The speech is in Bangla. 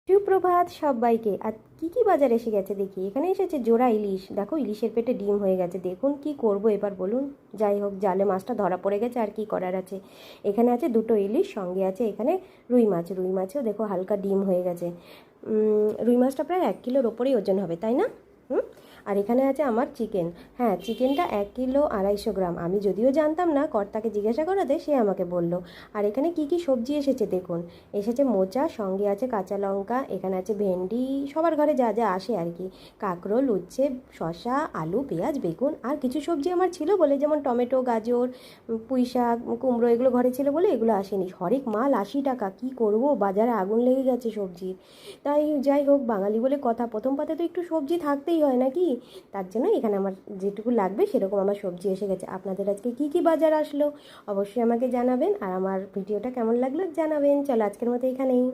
সুপ্রভাত সবাইকে। আর কি বাজার এসে গেছে দেখি। এখানে এসেছে জোড়া ইলিশ। দেখো ইলিশের পেটে ডিম হয়ে গেছে। দেখুন কি করব এবার বলুন। যাই হোক, জালে মাছটা ধরা পড়ে গেছে, আর কি করার আছে। এখানে আছে দুটো ইলিশ, সঙ্গে আছে এখানে রুই মাছ। রুই মাছেও দেখো হালকা ডিম হয়ে গেছে। রুই মাছটা প্রায় 1 কিলোর ওপরেই ওজন হবে, তাই না? হুম। আর এখানে আছে আমার চিকেন। হ্যাঁ, চিকেনটা 1 কিলো 250 গ্রাম। আমি যদিও জানতাম না, কর্তাকে জিজ্ঞাসা করাতে সে আমাকে বলল। আর এখানে কি কি সবজি এসেছে দেখুন। এসেছে মোচা, সঙ্গে আছে কাঁচা লঙ্কা, এখানে আছে ভেন্ডি, সবার ঘরে যা যা আসে আর কি। কাঁকরোল, উচ্ছে, শসা, আলু, পেঁয়াজ, বেগুন। আর কিছু সবজি আমার ছিল বলে, যেমন টমেটো, গাজর, পুঁই শাক, কুমড়ো, এগুলো ঘরে ছিল বলে এগুলো আসেনি। হরেক মাল 80 টাকা। কি করব, বাজারে আগুন লেগে গেছে সবজির। তাই যাই হোক, বাঙালি বলে কথা, প্রথম পাতে তো একটু সবজি থাকতেই হয় নাকি। তার জন্য এখানে আমার যেটুকু লাগবে সেরকম আমার সবজি এসে গেছে। আপনাদের আজকে কি কি বাজার আসলো অবশ্যই আমাকে জানাবেন, আর আমার ভিডিওটা কেমন লাগলো জানাবেন। চলো আজকের মতো এখানেই।